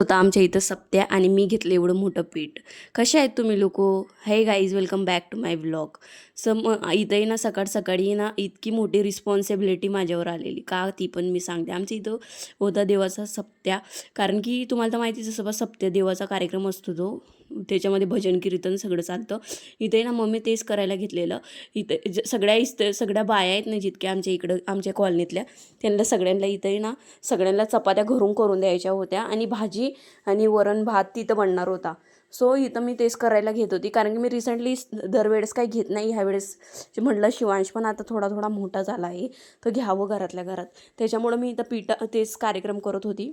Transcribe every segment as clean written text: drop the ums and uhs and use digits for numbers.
होता आमच्या इथं सप्त्या आणि मी घेतलं एवढं मोठं पीठ. कसे आहेत तुम्ही लोक? Hey guys, welcome back to my vlog. इथंही ना सकाळी ना इतकी मोठी रिस्पॉन्सिबिलिटी माझ्यावर आलेली का ती पण मी सांगते. आमच्या इथं होता देवाचा सप्त्या, कारण की तुम्हाला तर माहितीच असं सप्त्या देवाचा कार्यक्रम असतो तो, त्याच्यामध्ये भजन कीर्तन सगळं चालतं. इथे ना मम्मी तेच करायला घेतलेलं. इथं सगळ्या बाया आहेत ना जितक्या आमच्या इकडं आमच्या कॉलनीतल्या, त्यांना सगळ्यांना इथे ना सगळ्यांना चपात्या घरून करून द्यायच्या होत्या आणि भाजी आणि वरण भात तिथं बनणार होता. सो इथं मी तेच करायला घेत होती, कारण की मी रिसेंटली दरवेळेस काही घेत नाही. ह्यावेळेस म्हटलं शिवांश पण आता थोडा थोडा मोठा झाला आहे तर घ्यावं घरातल्या घरात. त्याच्यामुळं मी इथं तेच कार्यक्रम करत होती.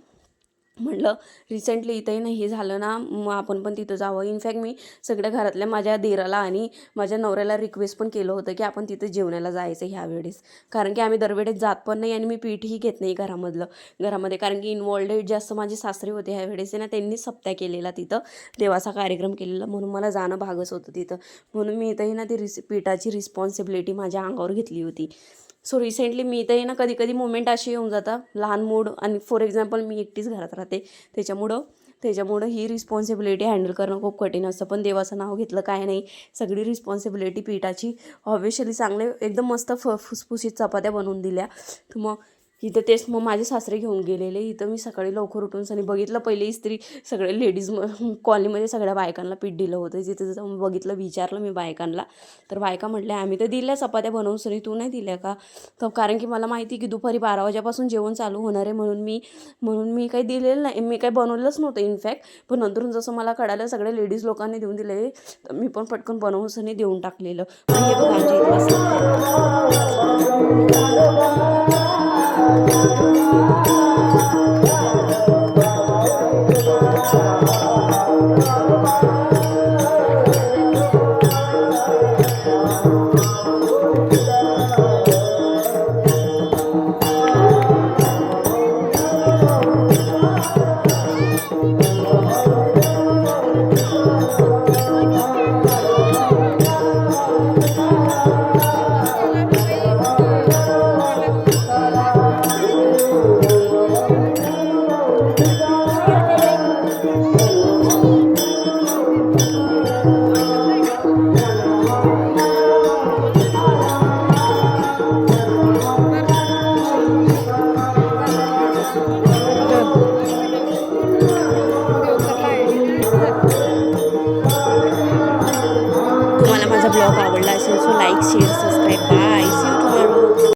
म्हटलं रिसेंटली इथंही नाही हे झालं ना, मग आपण पण तिथं जावं. इनफॅक्ट मी सगळ्या घरातल्या माझ्या दिराला आणि माझ्या नवऱ्याला रिक्वेस्ट पण केलं होतं की आपण तिथं जेवणाला जायचं ह्यावेळेस, कारण की आम्ही दरवेळेस जात पण नाही आणि मी पीठही घेत नाही घरामध्ये, कारण की इन्वॉल्डेड जास्त माझे सासरे होते ह्यावेळेस ना, त्यांनीच सप्त्या केलेला तिथं, देवाचा कार्यक्रम केलेला, म्हणून मला जाणं भागच होतं तिथं. म्हणून मी इथंही ना ती पीठाची रिस्पॉन्सिबिलिटी माझ्या अंगावर घेतली होती. सो रिसेंटली मी इथंही ना कधी कधी मोमेंट अशी येऊन जातात लहान मूड, आणि फॉर एक्झाम्पल मी एकटीच घरात राहते, त्याच्यामुळं ही रिस्पॉन्सिबिलिटी हँडल करणं खूप कठीण असतं. पण देवाचं नाव घेतलं काय नाही, सगळी रिस्पॉन्सिबिलिटी पीठाची ऑब्विशली चांगले एकदम मस्त फुसफुशीत चपात्या बनवून दिल्या. तर मग इथं तेच मग माझे सासरे घेऊन गेलेले. इथं मी सकाळी लवकर उठून सनी बघितलं, पहिले इस्त्री सगळे लेडीज कॉलनीमध्ये सगळ्या बायकांना पीठ दिलं होतं. तिथं जाऊन बघितलं, विचारलं मी बायकांना, तर बायका म्हटल्या आम्ही तर दिल्या चपात्या बनवून सनी, तू नाही दिल्या का? तर कारण की मला माहिती की दुपारी 12 वाजेपासून जेवण चालू होणार आहे, म्हणून मी काही दिलेलं नाही, मी काही बनवलंच नव्हतं इनफॅक्ट. पण नंतरून जसं मला कळालं सगळ्या लेडीज लोकांनी देऊन दिले, तर मी पण पटकन बनवून सनी देऊन टाकलेलं. हे बघा आमच्या इथला सप्त्या.